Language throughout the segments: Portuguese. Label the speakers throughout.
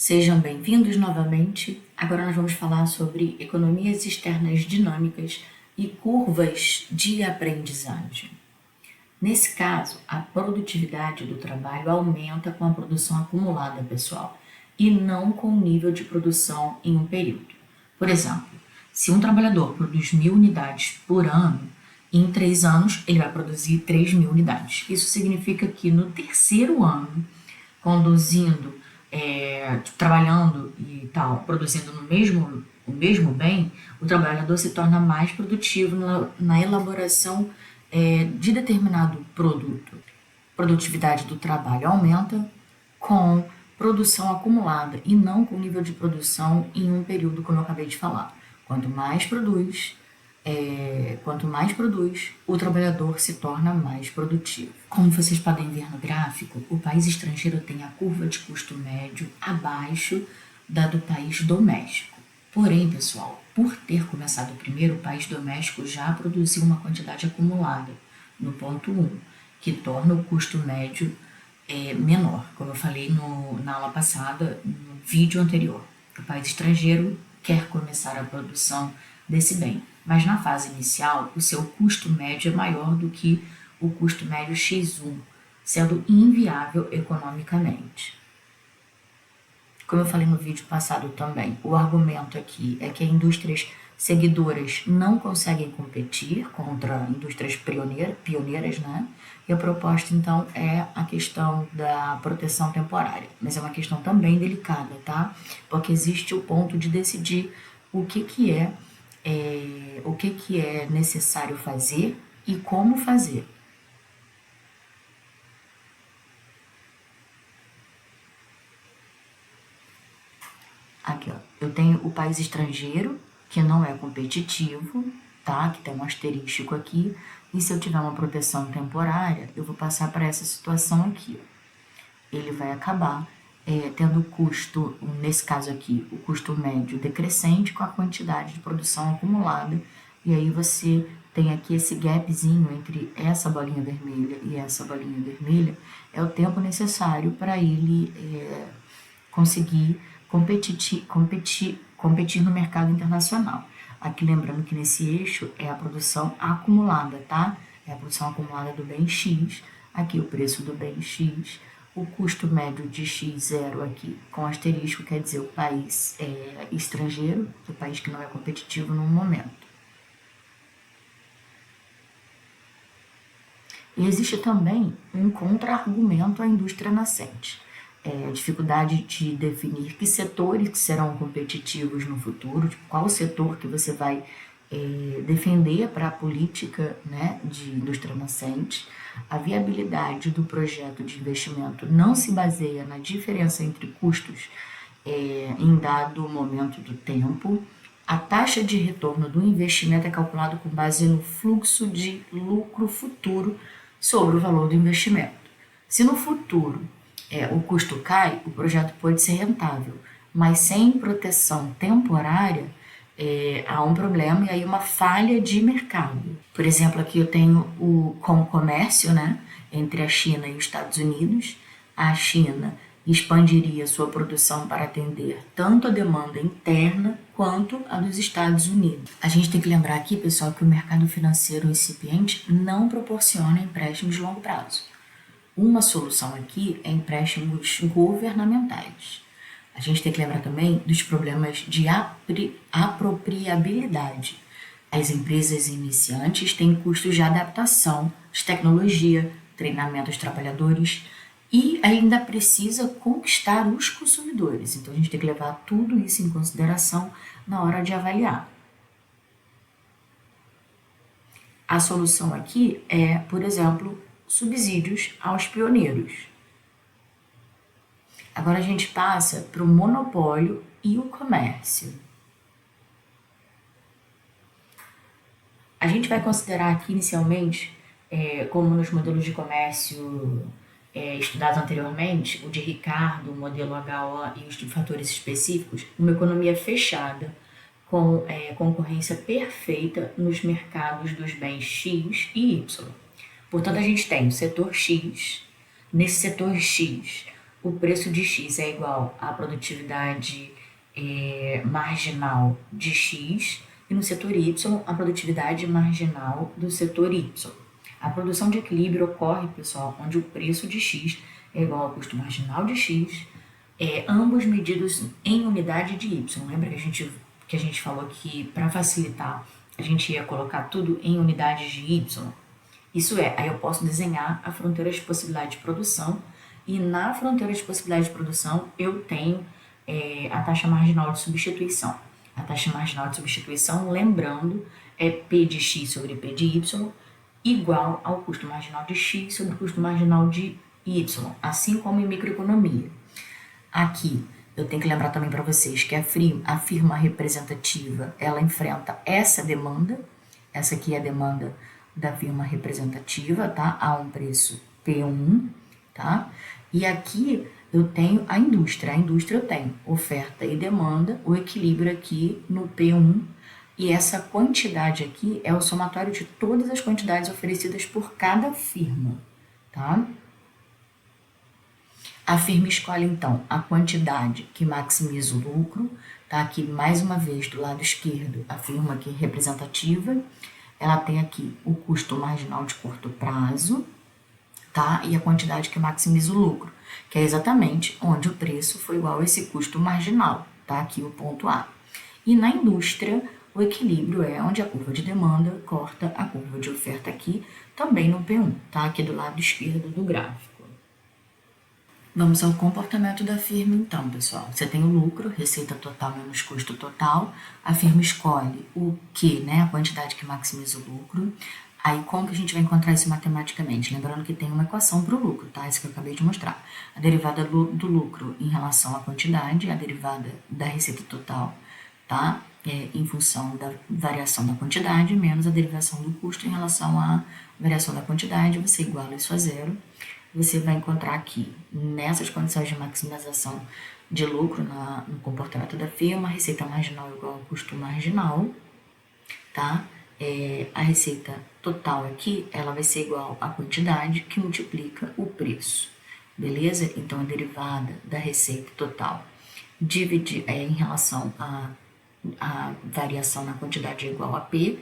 Speaker 1: Sejam bem-vindos novamente. Agora nós vamos falar sobre economias externas dinâmicas e curvas de aprendizagem. Nesse caso, a produtividade do trabalho aumenta com a produção acumulada, pessoal, e não com o nível de produção em um período. Por exemplo, se um trabalhador produz 1.000 unidades por ano, em 3 anos ele vai produzir 3.000 unidades. Isso significa que no terceiro ano, trabalhando e tal, produzindo o mesmo bem, o trabalhador se torna mais produtivo na elaboração de determinado produto. A produtividade do trabalho aumenta com produção acumulada e não com nível de produção em um período, como eu acabei de falar. Quanto mais produz, o trabalhador se torna mais produtivo. Como vocês podem ver no gráfico, o país estrangeiro tem a curva de custo médio abaixo da do país doméstico. Porém, pessoal, por ter começado primeiro, o país doméstico já produziu uma quantidade acumulada no ponto 1, que torna o custo médio menor, como eu falei na aula passada, no vídeo anterior. O país estrangeiro quer começar a produção desse bem, mas na fase inicial o seu custo médio é maior do que o custo médio X1, sendo inviável economicamente. Como eu falei no vídeo passado também, o argumento aqui é que as indústrias seguidoras não conseguem competir contra indústrias pioneiras, né? E a proposta, então, é a questão da proteção temporária. Mas é uma questão também delicada, tá? Porque existe o ponto de decidir o que é necessário fazer e como fazer. Aqui, ó, eu tenho o país estrangeiro, que não é competitivo, tá? Que tem um asterístico aqui. E se eu tiver uma proteção temporária, eu vou passar para essa situação aqui, ó. Ele vai acabar tendo custo, nesse caso aqui, o custo médio decrescente com a quantidade de produção acumulada. E aí você tem aqui esse gapzinho entre essa bolinha vermelha e essa bolinha vermelha, é o tempo necessário para ele conseguir competir no mercado internacional. Aqui lembrando que nesse eixo é a produção acumulada, tá? É a produção acumulada do bem X, aqui o preço do bem X, o custo médio de X0 aqui com asterisco quer dizer o país estrangeiro, o país que não é competitivo no momento. E existe também um contra-argumento à indústria nascente. A dificuldade de definir que setores que serão competitivos no futuro, tipo, qual setor que você vai defender para a política, né, de indústria nascente. A viabilidade do projeto de investimento não se baseia na diferença entre custos em dado momento do tempo. A taxa de retorno do investimento é calculada com base no fluxo de lucro futuro sobre o valor do investimento. Se no futuro o custo cai, o projeto pode ser rentável, mas sem proteção temporária, há um problema e aí uma falha de mercado. Por exemplo, aqui eu tenho o comércio, né, entre a China e os Estados Unidos. A China expandiria sua produção para atender tanto a demanda interna quanto a dos Estados Unidos. A gente tem que lembrar aqui, pessoal, que o mercado financeiro incipiente não proporciona empréstimos de longo prazo. Uma solução aqui é empréstimos governamentais. A gente tem que lembrar também dos problemas de apropriabilidade. As empresas iniciantes têm custos de adaptação, de tecnologia, treinamento dos trabalhadores e ainda precisa conquistar os consumidores. Então a gente tem que levar tudo isso em consideração na hora de avaliar. A solução aqui é, por exemplo, subsídios aos pioneiros. Agora a gente passa para o monopólio e o comércio. A gente vai considerar aqui inicialmente, como nos modelos de comércio estudados anteriormente, o de Ricardo, o modelo HO e os de fatores específicos, uma economia fechada com concorrência perfeita nos mercados dos bens X e Y. Portanto, a gente tem o setor X. Nesse setor X, o preço de X é igual à produtividade marginal de X, e no setor Y, a produtividade marginal do setor Y. A produção de equilíbrio ocorre, pessoal, onde o preço de X é igual ao custo marginal de X, ambos medidos em unidade de Y. Lembra que a gente falou que, para facilitar, a gente ia colocar tudo em unidades de Y? Isso é, aí eu posso desenhar a fronteira de possibilidade de produção, e na fronteira de possibilidade de produção eu tenho a taxa marginal de substituição. A taxa marginal de substituição, lembrando, é P de X sobre P de Y igual ao custo marginal de X sobre o custo marginal de Y, assim como em microeconomia. Aqui, eu tenho que lembrar também para vocês que a firma representativa, ela enfrenta essa demanda, essa aqui é a demanda da firma representativa, tá? A um preço P1, tá? E aqui eu tenho a indústria eu tenho oferta e demanda, o equilíbrio aqui no P1, e essa quantidade aqui é o somatório de todas as quantidades oferecidas por cada firma, tá? A firma escolhe, então, a quantidade que maximiza o lucro, tá? Aqui, mais uma vez, do lado esquerdo, a firma aqui representativa, ela tem aqui o custo marginal de curto prazo, tá? E a quantidade que maximiza o lucro, que é exatamente onde o preço foi igual a esse custo marginal, tá? Aqui o ponto A. E na indústria, o equilíbrio é onde a curva de demanda corta a curva de oferta aqui, também no P1, tá? Aqui do lado esquerdo do gráfico. Vamos ao comportamento da firma, então, pessoal. Você tem o lucro, receita total menos custo total. A firma escolhe o que, né? A quantidade que maximiza o lucro. Aí, como que a gente vai encontrar isso matematicamente? Lembrando que tem uma equação para o lucro, tá? Isso que eu acabei de mostrar. A derivada do lucro em relação à quantidade, a derivada da receita total, tá? Em função da variação da quantidade, menos a derivação do custo em relação à variação da quantidade, você iguala isso a zero. Você vai encontrar aqui, nessas condições de maximização de lucro no comportamento da firma, a receita marginal igual ao custo marginal, tá? A receita total aqui, ela vai ser igual à quantidade que multiplica o preço, beleza? Então, a derivada da receita total em relação à variação na quantidade é igual a P.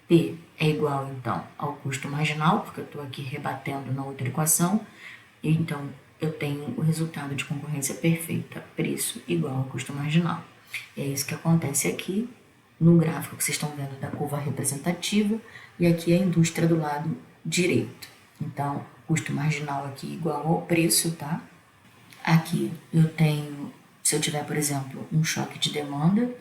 Speaker 1: P é igual, então, ao custo marginal, porque eu estou aqui rebatendo na outra equação. Então, eu tenho o resultado de concorrência perfeita, preço igual ao custo marginal. É isso que acontece aqui no gráfico que vocês estão vendo da curva representativa, e aqui a indústria do lado direito. Então, custo marginal aqui igual ao preço, tá? Aqui eu tenho, se eu tiver, por exemplo, um choque de demanda,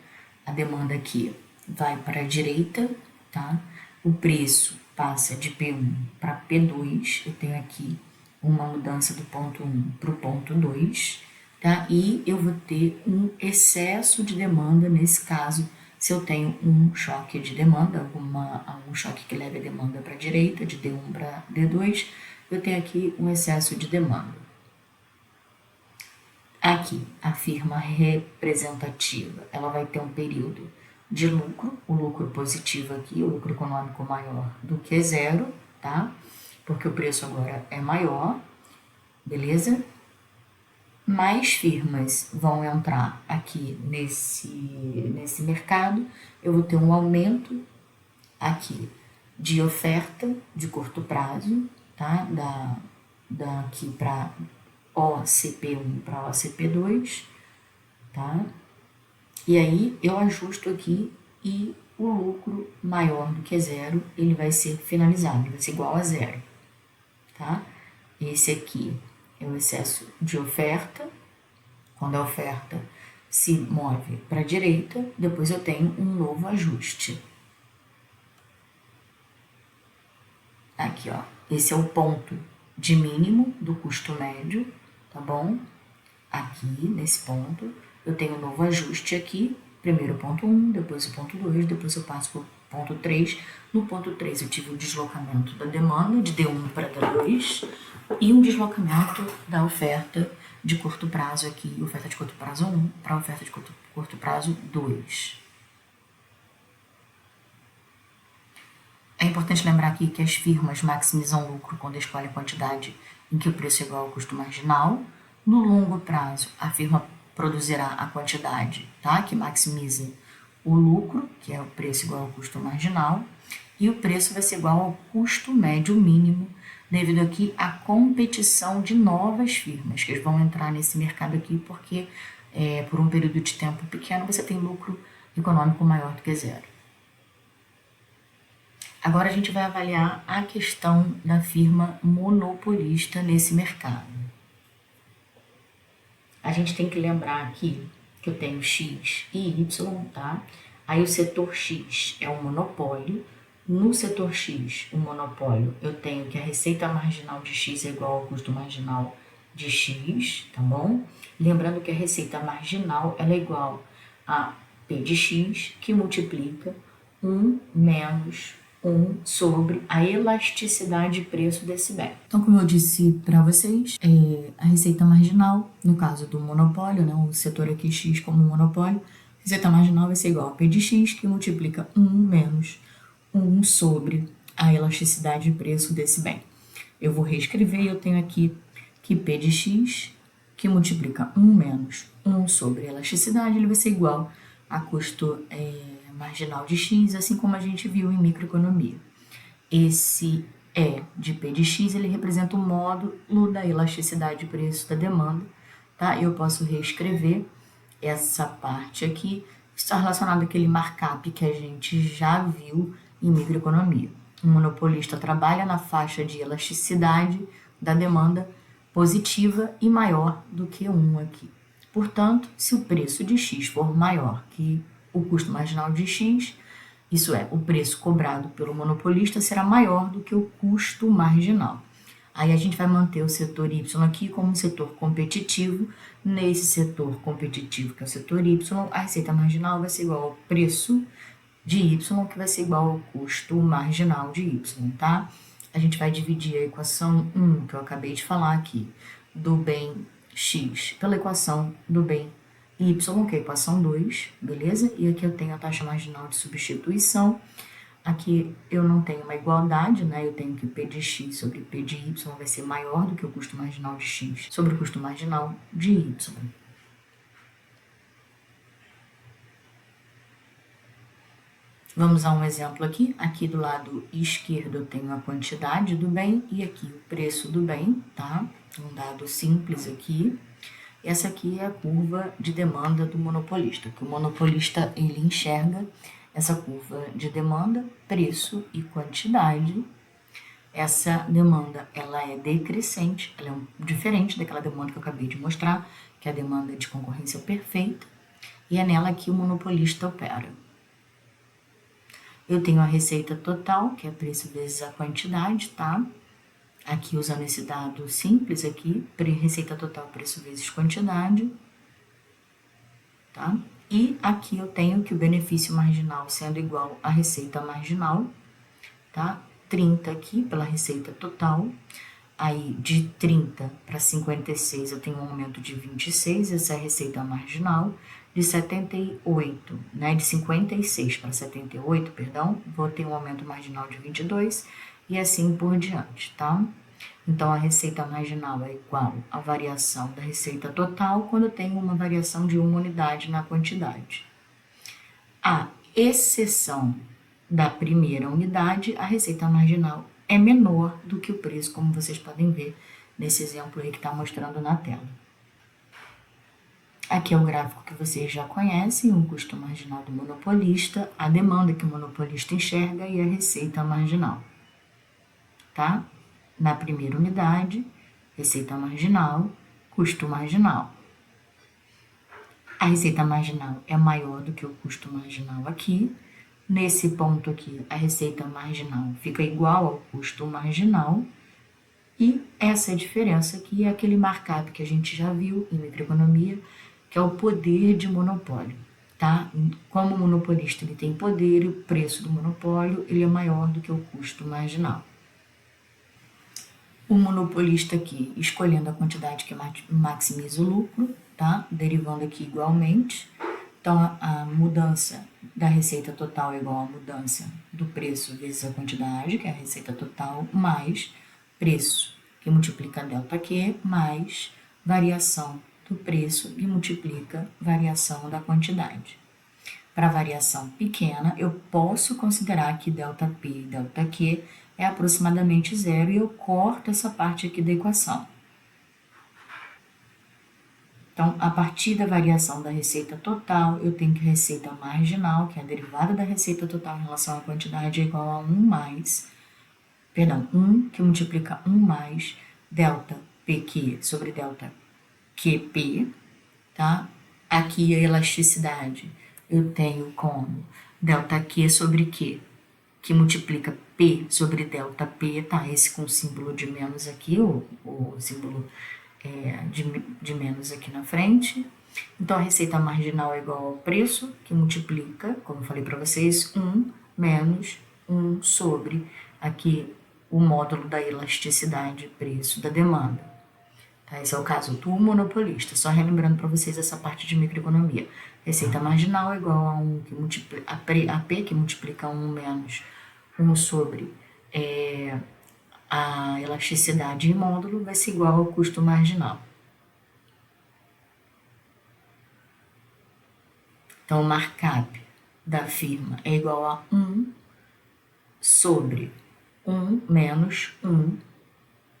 Speaker 1: a demanda aqui vai para a direita, tá? O preço passa de P1 para P2, eu tenho aqui uma mudança do ponto 1 para o ponto 2, tá? E eu vou ter um excesso de demanda nesse caso, se eu tenho um choque de demanda, algum choque que leve a demanda para a direita, de D1 para D2, eu tenho aqui um excesso de demanda. Aqui, a firma representativa, ela vai ter um período de lucro, o lucro positivo aqui, o lucro econômico maior do que zero, tá? Porque o preço agora é maior, beleza? Mais firmas vão entrar aqui nesse mercado, eu vou ter um aumento aqui de oferta de curto prazo, tá? Daqui para OCP1 para OCP2, tá? E aí eu ajusto aqui e o lucro maior do que zero, ele vai ser finalizado, ele vai ser igual a zero, tá? Esse aqui é o excesso de oferta, quando a oferta se move para a direita, depois eu tenho um novo ajuste. Aqui, ó, esse é o ponto de mínimo do custo médio, tá bom? Aqui, nesse ponto, eu tenho um novo ajuste aqui, primeiro o ponto 1, depois o ponto 2, depois eu passo para o ponto 3. No ponto 3 eu tive um deslocamento da demanda de D1 para D2 e um deslocamento da oferta de curto prazo aqui, oferta de curto prazo 1 para oferta de curto prazo 2. É importante lembrar aqui que as firmas maximizam lucro quando escolhem a quantidade em que o preço é igual ao custo marginal, No longo prazo, a firma produzirá a quantidade, tá? Que maximiza o lucro, que é o preço igual ao custo marginal, e o preço vai ser igual ao custo médio mínimo, devido aqui à competição de novas firmas que vão entrar nesse mercado aqui, porque por um período de tempo pequeno você tem lucro econômico maior do que zero. Agora a gente vai avaliar a questão da firma monopolista nesse mercado. A gente tem que lembrar aqui que eu tenho X e Y, tá? Aí o setor X é um monopólio. No setor X, o monopólio, eu tenho que a receita marginal de X é igual ao custo marginal de X, tá bom? Lembrando que a receita marginal ela é igual a P de X, que multiplica 1 menos 1 sobre a elasticidade de preço desse bem. Então, como eu disse para vocês, a receita marginal, no caso do monopólio, né, o setor aqui X como monopólio, a receita marginal vai ser igual a P de X, que multiplica 1 menos 1 sobre a elasticidade de preço desse bem. Eu vou reescrever e eu tenho aqui que P de X, que multiplica 1 menos 1 sobre a elasticidade, ele vai ser igual a custo marginal de X, assim como a gente viu em microeconomia. Esse E de P de X, ele representa o módulo da elasticidade de preço da demanda, tá? Eu posso reescrever essa parte aqui, está relacionado àquele markup que a gente já viu em microeconomia. O monopolista trabalha na faixa de elasticidade da demanda positiva e maior do que 1 aqui. Portanto, se o preço de X for maior que o custo marginal de X, isso é, o preço cobrado pelo monopolista será maior do que o custo marginal. Aí a gente vai manter o setor Y aqui como um setor competitivo. Nesse setor competitivo, que é o setor Y, a receita marginal vai ser igual ao preço de Y, que vai ser igual ao custo marginal de Y, tá? A gente vai dividir a equação 1, que eu acabei de falar aqui, do bem X, pela equação do bem Y, que é a equação 2, beleza? E aqui eu tenho a taxa marginal de substituição. Aqui eu não tenho uma igualdade, né? Eu tenho que P de X sobre P de Y vai ser maior do que o custo marginal de X sobre o custo marginal de Y. Vamos a um exemplo aqui. Aqui do lado esquerdo eu tenho a quantidade do bem e aqui o preço do bem, tá? Um dado simples aqui. Essa aqui é a curva de demanda do monopolista, que o monopolista ele enxerga essa curva de demanda, preço e quantidade. Essa demanda ela é decrescente, ela é diferente daquela demanda que eu acabei de mostrar, que é a demanda de concorrência perfeita, e é nela que o monopolista opera. Eu tenho a receita total, que é preço vezes a quantidade, tá? Aqui usando esse dado simples aqui, receita total, preço vezes quantidade, tá? E aqui eu tenho que o benefício marginal sendo igual à receita marginal, tá? 30 aqui pela receita total, aí de 30 para 56 eu tenho um aumento de 26, essa é a receita marginal. De 78, né, de 56 para 78, perdão, vou ter um aumento marginal de 22 e assim por diante, tá? Então, a receita marginal é igual à variação da receita total quando eu tenho uma variação de uma unidade na quantidade. A exceção da primeira unidade, a receita marginal é menor do que o preço, como vocês podem ver nesse exemplo aí que está mostrando na tela. Aqui é o gráfico que vocês já conhecem, o custo marginal do monopolista, a demanda que o monopolista enxerga e a receita marginal, tá? Na primeira unidade, receita marginal, custo marginal. A receita marginal é maior do que o custo marginal aqui. Nesse ponto aqui, a receita marginal fica igual ao custo marginal. E essa diferença aqui é aquele markup que a gente já viu em microeconomia, que é o poder de monopólio, tá? Como o monopolista ele tem poder e o preço do monopólio ele é maior do que o custo marginal. O monopolista aqui escolhendo a quantidade que maximiza o lucro, tá? Derivando aqui igualmente. Então, a mudança da receita total é igual à mudança do preço vezes a quantidade, que é a receita total, mais preço, que multiplica ΔQ, mais variação do preço e multiplica variação da quantidade. Para variação pequena, eu posso considerar que ΔP e ΔQ é aproximadamente zero e eu corto essa parte aqui da equação. Então, a partir da variação da receita total, eu tenho que a receita marginal, que é a derivada da receita total em relação à quantidade, é igual a 1 que multiplica 1 mais delta PQ sobre delta QP, tá? Aqui a elasticidade eu tenho como delta Q sobre Q, que multiplica P sobre delta P, tá? Esse com o símbolo de menos aqui, o símbolo de menos aqui na frente. Então, a receita marginal é igual ao preço, que multiplica, como eu falei para vocês, 1 menos 1 sobre aqui o módulo da elasticidade, preço da demanda. Tá? Esse é o caso do monopolista. Só relembrando para vocês essa parte de microeconomia. Receita marginal é igual a 1 que multiplica, a P que multiplica 1 menos 1 sobre a elasticidade em módulo vai ser igual ao custo marginal. Então, o markup da firma é igual a 1 sobre 1 menos 1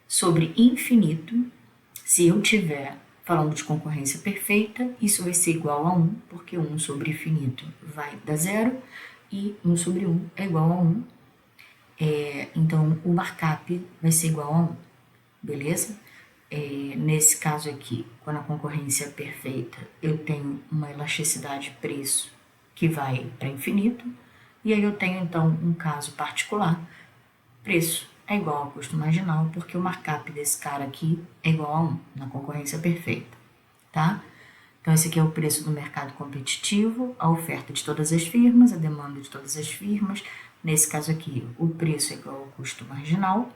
Speaker 1: sobre infinito. Se eu tiver falando de concorrência perfeita, isso vai ser igual a 1, porque 1 sobre infinito vai dar zero e 1 sobre 1 é igual a 1. Então, o markup vai ser igual a 1, beleza? Nesse caso aqui, quando a concorrência é perfeita, eu tenho uma elasticidade de preço que vai para infinito, e aí eu tenho então um caso particular, preço é igual ao custo marginal, porque o markup desse cara aqui é igual a 1, na concorrência perfeita, tá? Então esse aqui é o preço do mercado competitivo, a oferta de todas as firmas, a demanda de todas as firmas, nesse caso aqui o preço é igual ao custo marginal,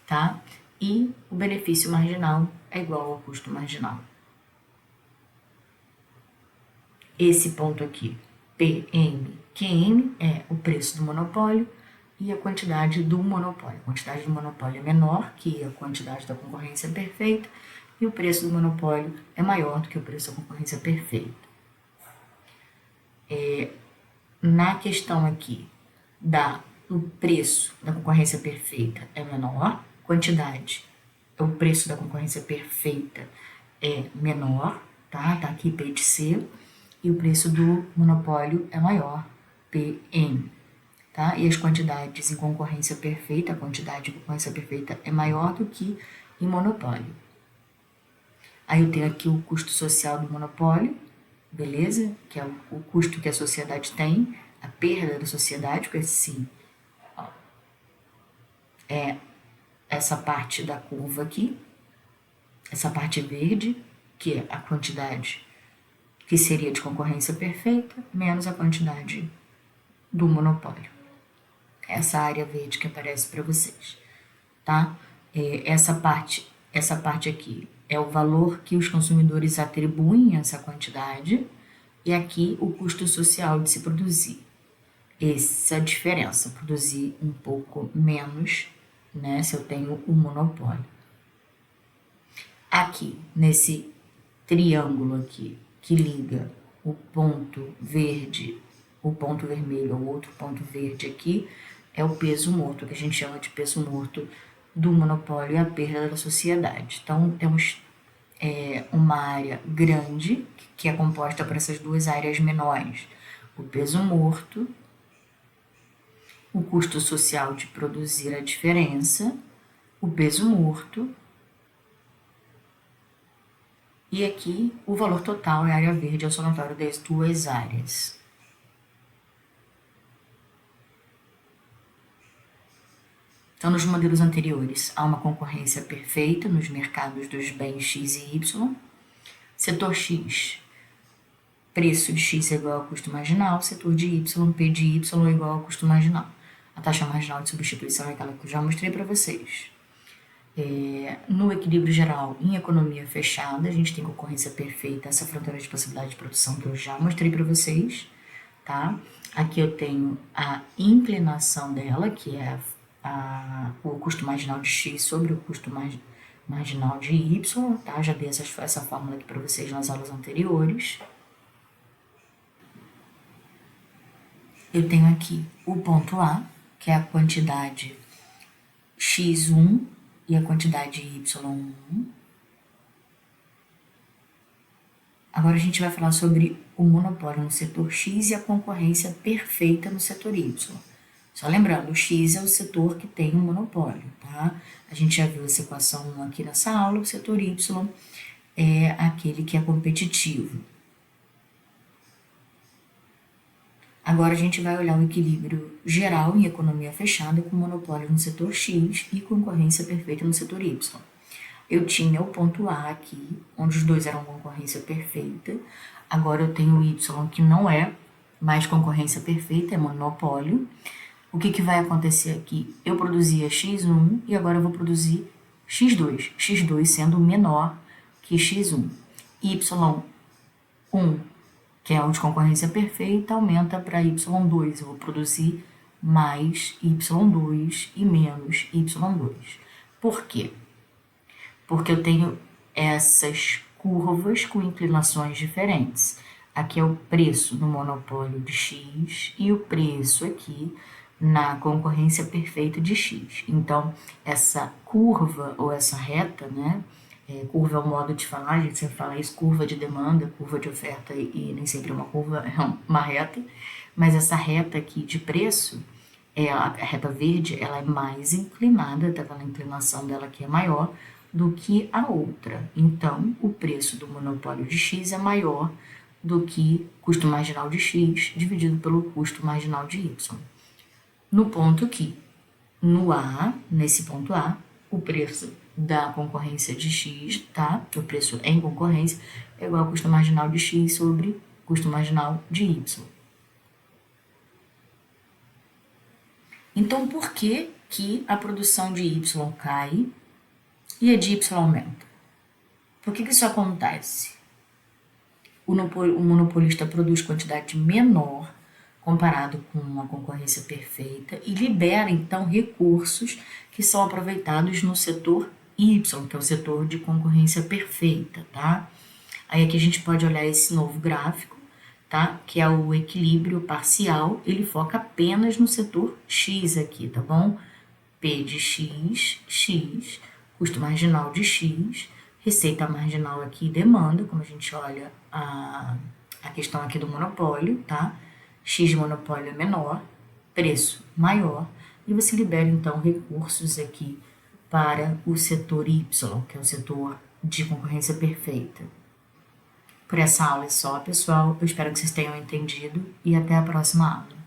Speaker 1: tá? E o benefício marginal é igual ao custo marginal. Esse ponto aqui, PM, QM, é o preço do monopólio e a quantidade do monopólio. A quantidade do monopólio é menor que a quantidade da concorrência perfeita e o preço do monopólio é maior do que o preço da concorrência perfeita. Na questão aqui o preço da concorrência perfeita é menor, quantidade, o preço da concorrência perfeita é menor, tá? Tá aqui P de C, e o preço do monopólio é maior, PM, tá? E as quantidades em concorrência perfeita, a quantidade de concorrência perfeita é maior do que em monopólio. Aí eu tenho aqui o custo social do monopólio, beleza? Que é o custo que a sociedade tem, a perda da sociedade, porque assim, ó, é essa parte da curva aqui, essa parte verde, que é a quantidade que seria de concorrência perfeita, menos a quantidade do monopólio. Essa área verde que aparece para vocês, tá? Essa parte aqui é o valor que os consumidores atribuem a essa quantidade e aqui o custo social de se produzir. Essa diferença, produzir um pouco menos, né, se eu tenho um monopólio. Aqui, nesse triângulo aqui, que liga o ponto verde, o ponto vermelho ao outro ponto verde aqui, é o peso morto, que a gente chama de peso morto do monopólio e a perda da sociedade. Então, temos uma área grande, que é composta por essas duas áreas menores. O peso morto, o custo social de produzir a diferença, o peso morto, e aqui o valor total é a área verde, é o somatório das duas áreas. Então, nos modelos anteriores, há uma concorrência perfeita nos mercados dos bens X e Y. Setor X, preço de X é igual ao custo marginal. Setor de Y, P de Y é igual ao custo marginal. A taxa marginal de substituição é aquela que eu já mostrei para vocês. No equilíbrio geral, em economia fechada, a gente tem concorrência perfeita, essa fronteira de possibilidade de produção que eu já mostrei para vocês, tá? Aqui eu tenho a inclinação dela, que é o custo marginal de X sobre o custo marginal de Y, tá? Já dei essa fórmula aqui para vocês nas aulas anteriores. Eu tenho aqui o ponto A, que é a quantidade x1 e a quantidade y1. Agora a gente vai falar sobre o monopólio no setor X e a concorrência perfeita no setor Y. Só lembrando, o X é o setor que tem um monopólio, tá? A gente já viu essa equação aqui nessa aula, o setor Y é aquele que é competitivo. Agora a gente vai olhar o equilíbrio geral em economia fechada com monopólio no setor X e concorrência perfeita no setor Y. Eu tinha o ponto A aqui, onde os dois eram concorrência perfeita. Agora eu tenho o Y, que não é mais concorrência perfeita, é monopólio. O que vai acontecer aqui? Eu produzia x1 e agora eu vou produzir x2. x2 sendo menor que x1. y1, que é o de concorrência perfeita, aumenta para y2. Eu vou produzir mais y2 e menos y2. Por quê? Porque eu tenho essas curvas com inclinações diferentes. Aqui é o preço no monopólio de X e o preço aqui na concorrência perfeita de X. Então, essa curva ou essa reta, né? Curva é um modo de falar, a gente sempre fala isso, curva de demanda, curva de oferta e nem sempre uma curva, é uma reta. Mas essa reta aqui de preço, a reta verde, ela é mais inclinada, tá vendo? A inclinação dela aqui é maior do que a outra. Então, o preço do monopólio de X é maior do que custo marginal de X dividido pelo custo marginal de Y. No ponto que, nesse ponto A, o preço da concorrência de X, tá? O preço em concorrência é igual ao custo marginal de X sobre custo marginal de Y. Então, por que a produção de Y cai e a de Y aumenta? Por que isso acontece? O monopolista produz quantidade menor comparado com uma concorrência perfeita e libera, então, recursos que são aproveitados no setor Y, que é o setor de concorrência perfeita, tá? Aí aqui a gente pode olhar esse novo gráfico, tá? Que é o equilíbrio parcial, ele foca apenas no setor X aqui, tá bom? P de X, X, custo marginal de X, receita marginal aqui, demanda, como a gente olha a questão aqui do monopólio, tá? X de monopólio é menor, preço maior, e você libera então recursos aqui para o setor Y, que é o setor de concorrência perfeita. Por essa aula é só, pessoal. Eu espero que vocês tenham entendido e até a próxima aula.